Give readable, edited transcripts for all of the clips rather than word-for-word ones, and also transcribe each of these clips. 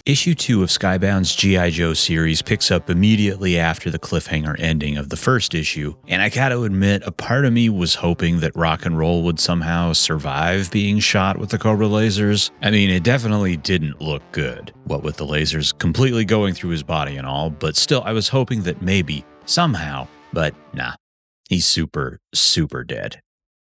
Issue 2 of Skybound's G.I. Joe series picks up immediately after the cliffhanger ending of the first issue, and I gotta admit, a part of me was hoping that Rock and Roll would somehow survive being shot with the Cobra lasers. I mean, it definitely didn't look good, what with the lasers completely going through his body and all, but still, I was hoping that maybe, somehow, but nah, he's super dead.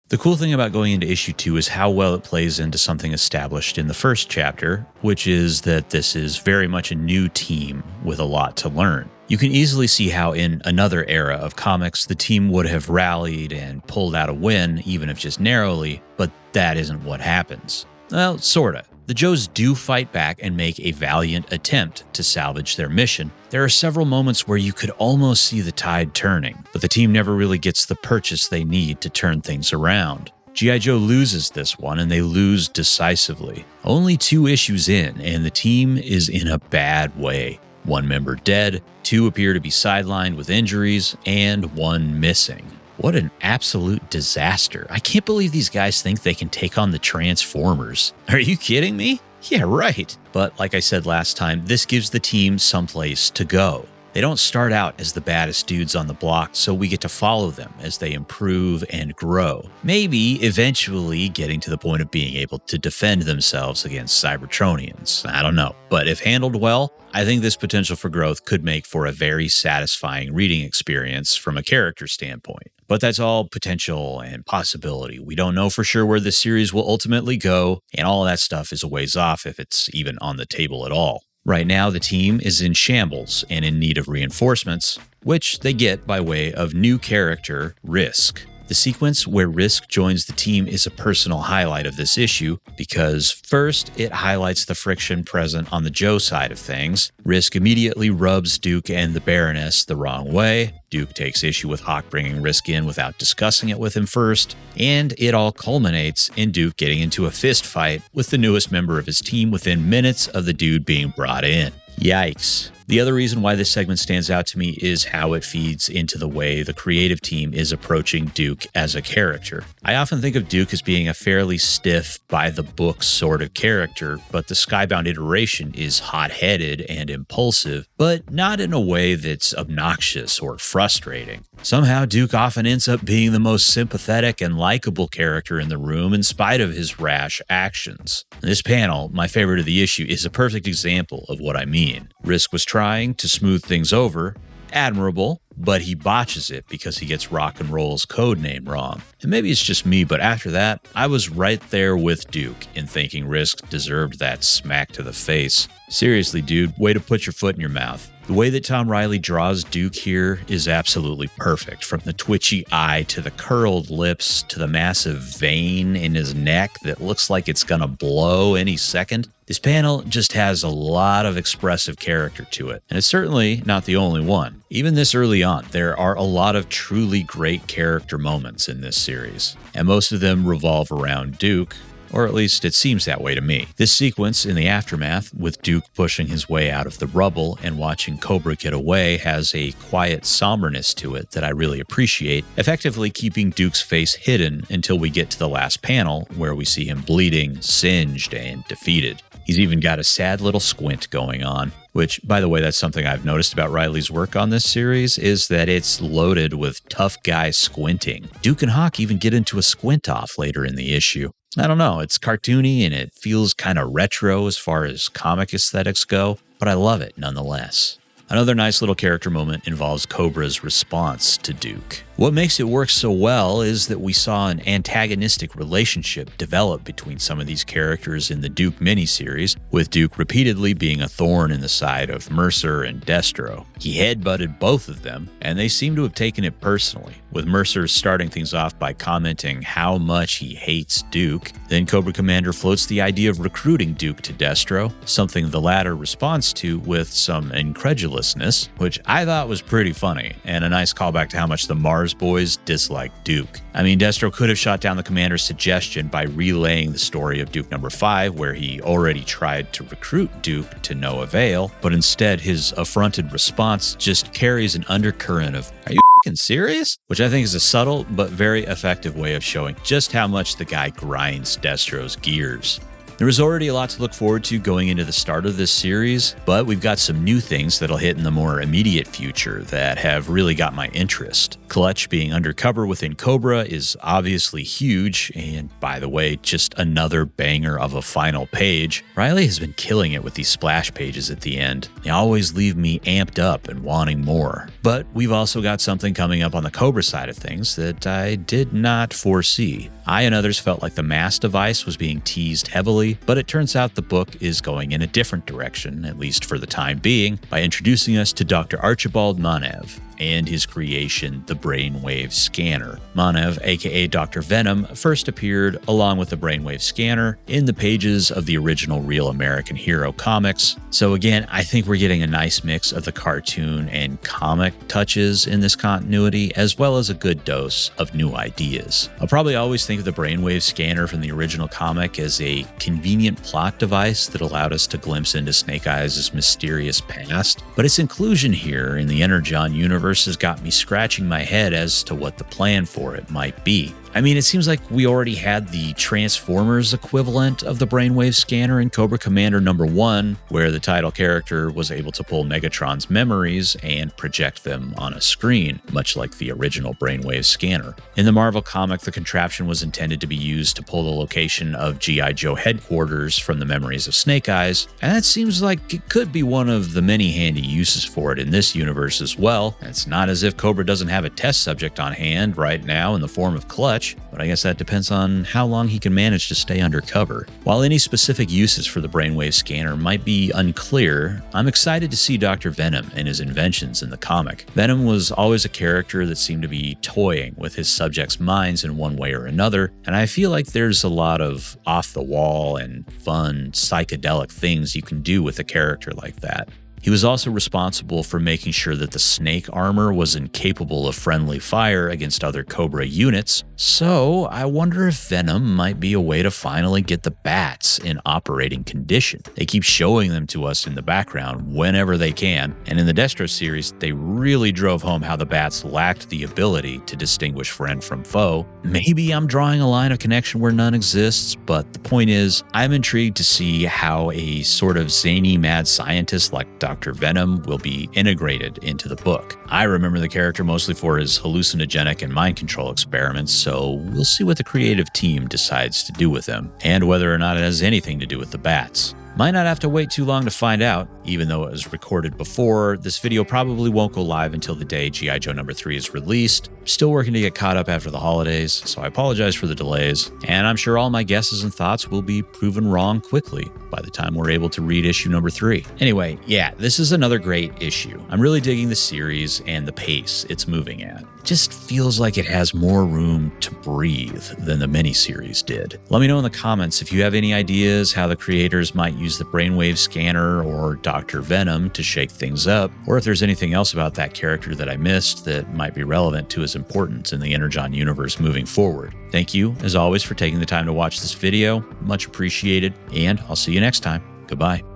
The cool thing about going into issue 2 is how well it plays into something established in the first chapter, which is that this is very much a new team with a lot to learn. You can easily see how in another era of comics, the team would have rallied and pulled out a win, even if just narrowly, but that isn't what happens. Well, sorta. The Joes do fight back and make a valiant attempt to salvage their mission. There are several moments where you could almost see the tide turning, but the team never really gets the purchase they need to turn things around. G.I. Joe loses this one, and they lose decisively. Only 2 issues in, and the team is in a bad way. 1 member dead, 2 appear to be sidelined with injuries, and 1 missing. What an absolute disaster. I can't believe these guys think they can take on the Transformers. Are you kidding me? Yeah, right. But like I said last time, this gives the team someplace to go. They don't start out as the baddest dudes on the block, so we get to follow them as they improve and grow. Maybe eventually getting to the point of being able to defend themselves against Cybertronians. I don't know. But if handled well, I think this potential for growth could make for a very satisfying reading experience from a character standpoint. But that's all potential and possibility. We don't know for sure where this series will ultimately go, and all of that stuff is a ways off if it's even on the table at all. Right now, the team is in shambles and in need of reinforcements, which they get by way of new character, Risk. The sequence where Risk joins the team is a personal highlight of this issue because, first, it highlights the friction present on the Joe side of things. Risk immediately rubs Duke and the Baroness the wrong way. Duke takes issue with Hawk bringing Risk in without discussing it with him first, and it all culminates in Duke getting into a fist fight with the newest member of his team within minutes of the dude being brought in. Yikes. The other reason why this segment stands out to me is how it feeds into the way the creative team is approaching Duke as a character. I often think of Duke as being a fairly stiff, by-the-book sort of character, but the Skybound iteration is hot-headed and impulsive, but not in a way that's obnoxious or frustrating. Somehow, Duke often ends up being the most sympathetic and likable character in the room in spite of his rash actions. This panel, my favorite of the issue, is a perfect example of what I mean. Risk was trying to smooth things over. Admirable, but he botches it because he gets Rock and Roll's code name wrong. And maybe it's just me, but after that, I was right there with Duke in thinking Risk deserved that smack to the face. Seriously, dude, way to put your foot in your mouth. The way that Tom Reilly draws Duke here is absolutely perfect, from the twitchy eye to the curled lips to the massive vein in his neck that looks like it's gonna blow any second. This panel just has a lot of expressive character to it, and it's certainly not the only one. Even this early on, there are a lot of truly great character moments in this series, and most of them revolve around Duke, or at least it seems that way to me. This sequence in the aftermath, with Duke pushing his way out of the rubble and watching Cobra get away, has a quiet somberness to it that I really appreciate, effectively keeping Duke's face hidden until we get to the last panel, where we see him bleeding, singed, and defeated. He's even got a sad little squint going on, which, by the way, that's something I've noticed about Reilly's work on this series, is that it's loaded with tough guy squinting. Duke and Hawk even get into a squint-off later in the issue. I don't know, it's cartoony and it feels kind of retro as far as comic aesthetics go, but I love it nonetheless. Another nice little character moment involves Cobra's response to Duke. What makes it work so well is that we saw an antagonistic relationship develop between some of these characters in the Duke miniseries, with Duke repeatedly being a thorn in the side of Mercer and Destro. He headbutted both of them, and they seem to have taken it personally, with Mercer starting things off by commenting how much he hates Duke. Then Cobra Commander floats the idea of recruiting Duke to Destro, something the latter responds to with some incredulousness, which I thought was pretty funny, and a nice callback to how much the Mars boys dislike Duke. I mean, Destro could have shot down the commander's suggestion by relaying the story of Duke number 5, where he already tried to recruit Duke to no avail, but instead his affronted response just carries an undercurrent of, "Are you f***ing serious?" Which I think is a subtle but very effective way of showing just how much the guy grinds Destro's gears. There was already a lot to look forward to going into the start of this series, but we've got some new things that'll hit in the more immediate future that have really got my interest. Clutch being undercover within Cobra is obviously huge, and by the way, just another banger of a final page. Reilly has been killing it with these splash pages at the end. They always leave me amped up and wanting more. But we've also got something coming up on the Cobra side of things that I did not foresee. I and others felt like the mass device was being teased heavily, but it turns out the book is going in a different direction, at least for the time being, by introducing us to Dr. Archibald Manev and his creation, the Brainwave Scanner. Manev, aka Dr. Venom, first appeared along with the Brainwave Scanner in the pages of the original Real American Hero comics. So again, I think we're getting a nice mix of the cartoon and comic touches in this continuity, as well as a good dose of new ideas. I'll probably always think of the Brainwave Scanner from the original comic as a convenient plot device that allowed us to glimpse into Snake Eyes' mysterious past, but its inclusion here in the Energon universe has got me scratching my head as to what the plan for it might be. I mean, it seems like we already had the Transformers equivalent of the Brainwave Scanner in Cobra Commander #1, where the title character was able to pull Megatron's memories and project them on a screen, much like the original Brainwave Scanner. In the Marvel comic, the contraption was intended to be used to pull the location of G.I. Joe headquarters from the memories of Snake Eyes, and that seems like it could be one of the many handy uses for it in this universe as well. It's not as if Cobra doesn't have a test subject on hand right now in the form of Clutch, but I guess that depends on how long he can manage to stay undercover. While any specific uses for the Brainwave Scanner might be unclear, I'm excited to see Dr. Venom and his inventions in the comic. Venom was always a character that seemed to be toying with his subjects' minds in one way or another, and I feel like there's a lot of off-the-wall and fun, psychedelic things you can do with a character like that. He was also responsible for making sure that the snake armor was incapable of friendly fire against other Cobra units, so I wonder if Venom might be a way to finally get the bats in operating condition. They keep showing them to us in the background whenever they can, and in the Destro series, they really drove home how the bats lacked the ability to distinguish friend from foe. Maybe I'm drawing a line of connection where none exists, but the point is, I'm intrigued to see how a sort of zany mad scientist like Dr. Venom will be integrated into the book. I remember the character mostly for his hallucinogenic and mind control experiments, so we'll see what the creative team decides to do with him, and whether or not it has anything to do with the bats. Might not have to wait too long to find out. Even though it was recorded before, this video probably won't go live until the day G.I. Joe #3 is released. I'm still working to get caught up after the holidays, so I apologize for the delays, and I'm sure all my guesses and thoughts will be proven wrong quickly by the time we're able to read issue #3. Anyway, yeah, this is another great issue. I'm really digging the series and the pace it's moving at. It just feels like it has more room to breathe than the miniseries did. Let me know in the comments if you have any ideas how the creators might use the Brainwave Scanner or Dr. Venom to shake things up, or if there's anything else about that character that I missed that might be relevant to his importance in the Energon universe moving forward. Thank you, as always, for taking the time to watch this video. Much appreciated, and I'll see you next time. Goodbye.